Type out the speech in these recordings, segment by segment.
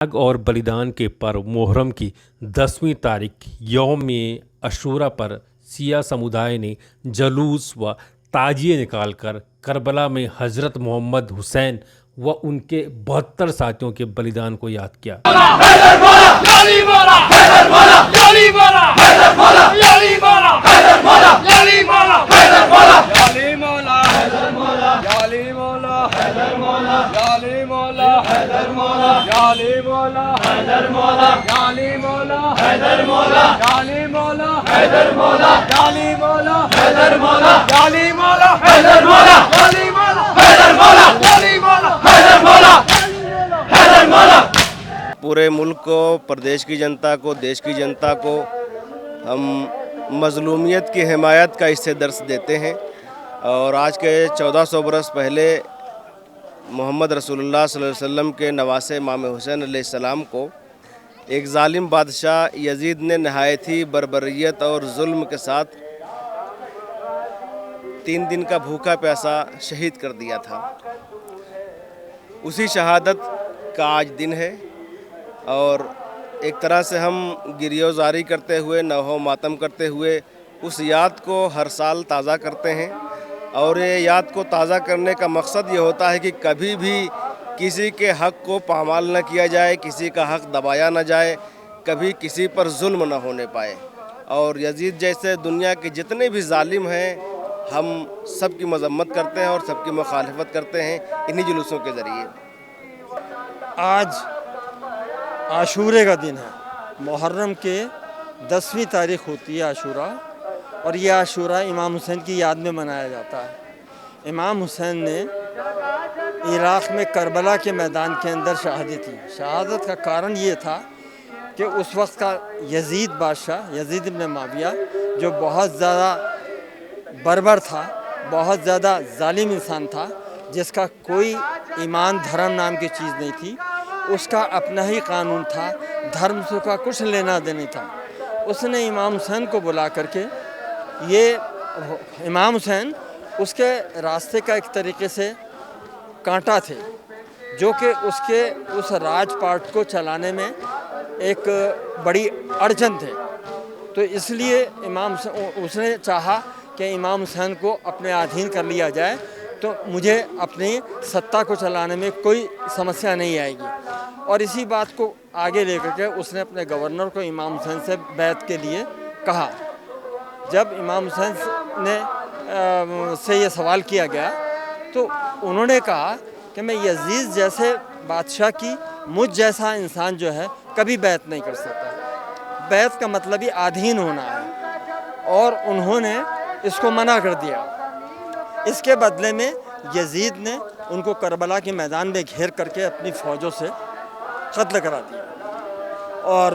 त्याग और बलिदान के पर्व मुहर्रम की 10वीं तारीख यौम अशूरा पर शिया समुदाय ने जुलूस व ताजिए निकालकर करबला में हजरत मोहम्मद हुसैन व उनके 72 साथियों के बलिदान को याद किया। पूरे मुल्क को, प्रदेश की जनता को, देश की जनता को हम मज़लूमियत की हिमायत का इससे दर्स देते हैं। और आज के 1400 बरस पहले मोहम्मद रसूलुल्लाह सल्लल्लाहु अलैहि वसल्लम के नवासे इमाम हुसैन अलैहिस्सलाम को एक ज़ालिम बादशाह यजीद ने नहायती बर्बरियत और जुल्म के साथ 3 दिन का भूखा प्यासा शहीद कर दिया था। उसी शहादत का आज दिन है और एक तरह से हम गिरियोज़ारी करते हुए, नहो मातम करते हुए उस याद को हर साल ताज़ा करते हैं। और ये याद को ताज़ा करने का मकसद ये होता है कि कभी भी किसी के हक़ को पामाल न किया जाए, किसी का हक़ दबाया न जाए, कभी किसी पर जुल्म न होने पाए। और यजीद जैसे दुनिया के जितने भी जालिम हैं, हम सब की मजम्मत करते हैं और सबकी मुखालफत करते हैं इन्हीं जुलूसों के ज़रिए। आज आशूरे का दिन है। मुहर्रम के 10वीं तारीख होती है आशूरा, और ये आशूरा इमाम हुसैन की याद में मनाया जाता है। इमाम हुसैन ने इराक़ में करबला के मैदान के अंदर शहादत दी। शहादत का कारण ये था कि उस वक्त का यजीद बादशाह, यजीद इब्न माविया, जो बहुत ज़्यादा बर्बर था, बहुत ज़्यादा जालिम इंसान था, जिसका कोई ईमान धर्म नाम की चीज़ नहीं थी, उसका अपना ही कानून था, धर्म से का कुछ लेना देना था। उसने इमाम हुसैन को बुला करके, ये इमाम हुसैन उसके रास्ते का एक तरीके से कांटा थे, जो कि उसके उस राजपाट को चलाने में एक बड़ी अड़चन थे। तो इसलिए उसने चाहा कि इमाम हुसैन को अपने अधीन कर लिया जाए, तो मुझे अपनी सत्ता को चलाने में कोई समस्या नहीं आएगी। और इसी बात को आगे लेकर के उसने अपने गवर्नर को इमाम हुसैन से बैत के लिए कहा। जब इमाम हुसैन से ये सवाल किया गया तो उन्होंने कहा कि मैं यजीद जैसे बादशाह की, मुझ जैसा इंसान जो है कभी बैत नहीं कर सकता। बैत का मतलब ही अधीन होना है, और उन्होंने इसको मना कर दिया। इसके बदले में यजीद ने उनको करबला के मैदान में घेर करके अपनी फ़ौजों से कत्ल करा दिया। और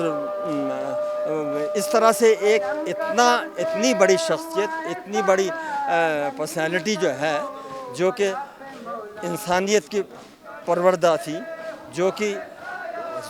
इस तरह से इतनी बड़ी शख्सियत, इतनी बड़ी पर्सनैलिटी जो है, जो कि इंसानियत की परवरदा थी, जो कि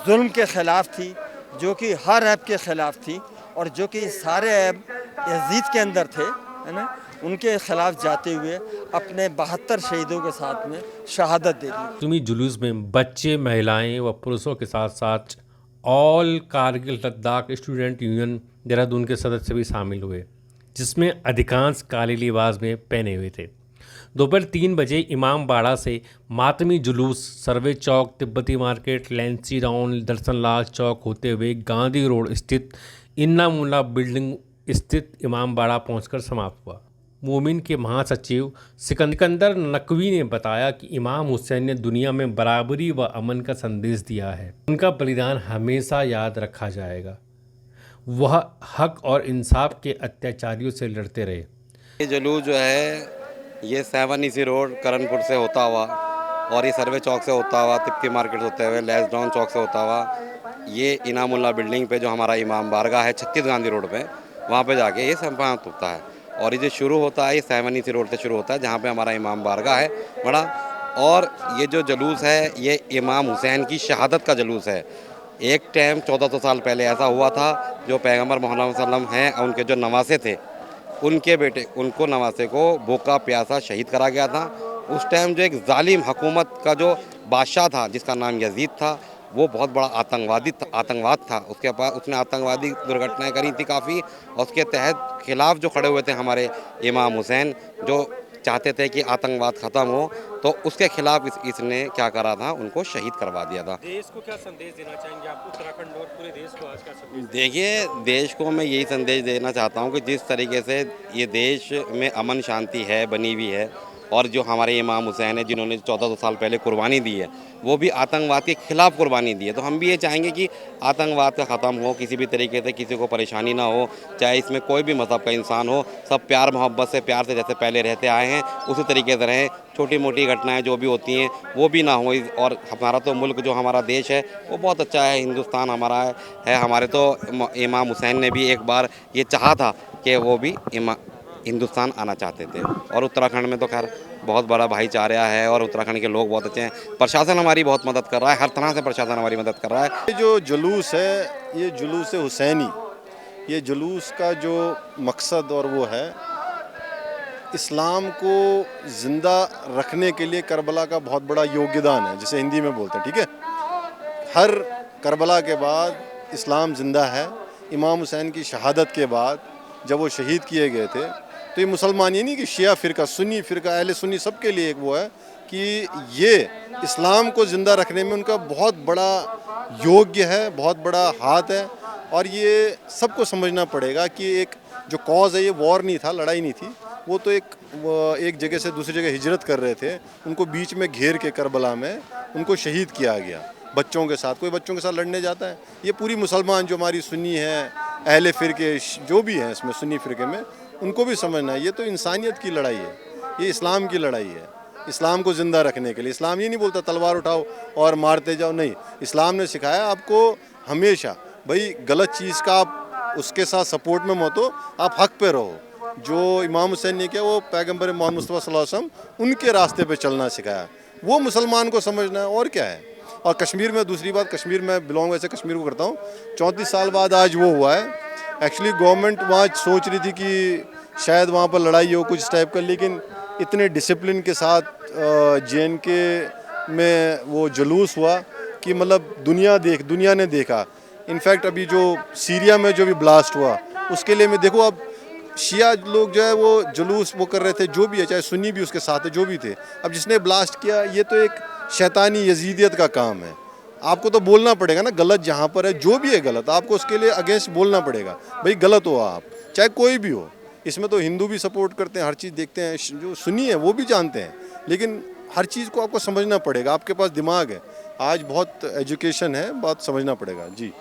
जुल्म के ख़िलाफ़ थी, जो कि हर ऐब के ख़िलाफ़ थी, और जो कि सारे ऐब यजीद के अंदर थे, है ना, उनके ख़िलाफ़ जाते हुए अपने 72 शहीदों के साथ में शहादत दे दी। तुम्ही जुलूस में बच्चे, महिलाएं व पुरुषों के साथ साथ all Kargil Ladakh student union Dehradun के सदस्य भी शामिल हुए, जिसमें अधिकांश काले लिबास में पहने हुए थे। दोपहर 3 बजे इमाम बाड़ा से मातमी जुलूस सर्वे चौक, तिब्बती मार्केट, लेंसी राउंड, दर्शनलाल चौक होते हुए गांधी रोड स्थित इन्ना मुल्ला बिल्डिंग स्थित इमाम बाड़ा पहुंचकर समाप्त हुआ। मोमिन के महासचिव सिकंदर नकवी ने बताया कि इमाम हुसैन ने दुनिया में बराबरी व अमन का संदेश दिया है। उनका बलिदान हमेशा याद रखा जाएगा। वह हक और इंसाफ के अत्याचारियों से लड़ते रहे। ये जुलूस जो है ये 7 इसी रोड करणपुर से होता हुआ, और ये सर्वे चौक से होता हुआ, तिब्बती मार्केट से होते हुए, लेसडाउन चौक से होता हुआ, ये इनामुल्ला बिल्डिंग पे जो हमारा इमाम बारगाह है 36 गांधी रोड पे, वहाँ पे जाके ये समाप्त होता है। और ये जो शुरू होता है ये 7 इसी रोड से शुरू होता है, जहाँ पे हमारा इमाम बारगाह है बड़ा। और ये जो जुलूस है ये इमाम हुसैन की शहादत का जुलूस है। एक टाइम 1400 साल पहले ऐसा हुआ था, जो पैगम्बर मोहम्मद सल्लल्लाहु अलैहि वसल्लम हैं, उनके जो नवासे थे, उनके बेटे, उनको नवासे को भूखा प्यासा शहीद करा गया था। उस टाइम जो एक जालिम हुकूमत का जो बादशाह था, जिसका नाम यजीद था, वो बहुत बड़ा आतंकवाद था। उसके बाद उसने आतंकवादी दुर्घटनाएं करी थी काफ़ी, और उसके तहत खिलाफ जो खड़े हुए थे हमारे इमाम हुसैन, जो चाहते थे कि आतंकवाद ख़त्म हो, तो उसके खिलाफ इसने क्या करा था, उनको शहीद करवा दिया था। देश को क्या संदेश देना चाहेंगे आप, उत्तराखंड और पूरे देश को आज का संदेश? देखिए, देश को मैं यही संदेश देना चाहता हूँ कि जिस तरीके से ये देश में अमन शांति है बनी हुई है, और जो हमारे इमाम हुसैन है जिन्होंने 1400 साल पहले कुर्बानी दी है, वो भी आतंकवाद के खिलाफ कुर्बानी दी है। तो हम भी ये चाहेंगे कि आतंकवाद का ख़त्म हो, किसी भी तरीके से किसी को परेशानी ना हो, चाहे इसमें कोई भी मज़हब का इंसान हो, सब प्यार मोहब्बत से, प्यार से जैसे पहले रहते आए हैं उसी तरीके से रहें। छोटी मोटी घटनाएं जो भी होती हैं वो भी ना हो। और हमारा तो मुल्क, जो हमारा देश है, वो बहुत अच्छा है, हिंदुस्तान हमारा है। हमारे तो इमाम हुसैन ने भी एक बार ये चाहा था कि वो भी हिंदुस्तान आना चाहते थे। और उत्तराखंड में तो खैर बहुत बड़ा भाईचारा है, और उत्तराखंड के लोग बहुत अच्छे हैं। प्रशासन हमारी बहुत मदद कर रहा है, हर तरह से प्रशासन हमारी मदद कर रहा है। ये जो जुलूस है, ये जुलूस हुसैनी, ये जुलूस का जो मकसद और वो है, इस्लाम को ज़िंदा रखने के लिए करबला का बहुत बड़ा योगदान है, जिसे हिंदी में बोलते हैं, ठीक है। हर करबला के बाद इस्लाम ज़िंदा है। इमाम हुसैन की शहादत के बाद जब वो शहीद किए गए थे, तो ये मुसलमान, ये नहीं कि शिया फ़िरका, सुन्नी फ़िरका, अहले सुन्नी, सबके लिए एक वो है कि ये इस्लाम को ज़िंदा रखने में उनका बहुत बड़ा योग्य है, बहुत बड़ा हाथ है। और ये सबको समझना पड़ेगा कि एक जो कॉज़ है, ये वॉर नहीं था, लड़ाई नहीं थी, वो तो एक जगह से दूसरी जगह हिजरत कर रहे थे, उनको बीच में घेर के करबला में उनको शहीद किया गया बच्चों के साथ। कोई बच्चों के साथ लड़ने जाता है? ये पूरी मुसलमान जो हमारी सुन्नी है, अहले फ़िरके जो भी हैं इसमें सुन्नी फ़िरके में, उनको भी समझना है ये तो इंसानियत की लड़ाई है, ये इस्लाम की लड़ाई है। इस्लाम को ज़िंदा रखने के लिए इस्लाम ये नहीं बोलता तलवार उठाओ और मारते जाओ, नहीं। इस्लाम ने सिखाया आपको हमेशा, भाई गलत चीज़ का आप उसके साथ सपोर्ट में मत हो, आप हक पे रहो। जो इमाम हुसैन ने किया, वो पैगम्बर मोहम्मद मुस्तफ़ा सल्लल्लाहु अलैहि वसल्लम उनके रास्ते पे चलना सिखाया, वो मुसलमान को समझना है, और क्या है। और कश्मीर में दूसरी बात, कश्मीर में बिलोंग वैसे कश्मीर को करता हूँ, 34 साल बाद आज वो हुआ है। एक्चुअली गवर्नमेंट वहाँ सोच रही थी कि शायद वहाँ पर लड़ाई हो कुछ टाइप का, लेकिन इतने डिसिप्लिन के साथ JNK में वो जुलूस हुआ कि मतलब दुनिया ने देखा। इनफैक्ट अभी जो सीरिया में जो भी ब्लास्ट हुआ, उसके लिए मैं देखो, अब शिया लोग जो है वो जुलूस वो कर रहे थे, जो भी है, चाहे सुन्नी भी उसके साथ है, जो भी थे। अब जिसने ब्लास्ट किया, ये तो एक शैतानी यजीदियत का काम है। आपको तो बोलना पड़ेगा ना, गलत जहाँ पर है, जो भी है गलत, आपको उसके लिए अगेंस्ट बोलना पड़ेगा, भाई गलत हो आप, चाहे कोई भी हो। इसमें तो हिंदू भी सपोर्ट करते हैं, हर चीज़ देखते हैं, जो सुन्नी है वो भी जानते हैं, लेकिन हर चीज़ को आपको समझना पड़ेगा। आपके पास दिमाग है, आज बहुत एजुकेशन है, बात समझना पड़ेगा। जी,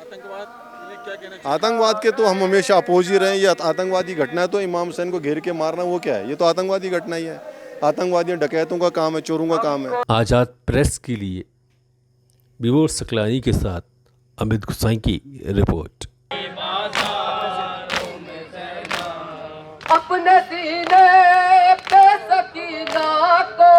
आतंकवाद के तो हम हमेशा अपोज ही रहे। ये आतंकवादी घटना है, तो इमाम हुसैन को घेर के मारना वो क्या है, ये तो आतंकवादी घटना ही है। आतंकवादियों डकैतों का काम है, चोरों का काम है। आज़ाद प्रेस के लिए विभोर सकलानी के साथ अमित गुसाई की रिपोर्ट। अपने सीने पे सकीना को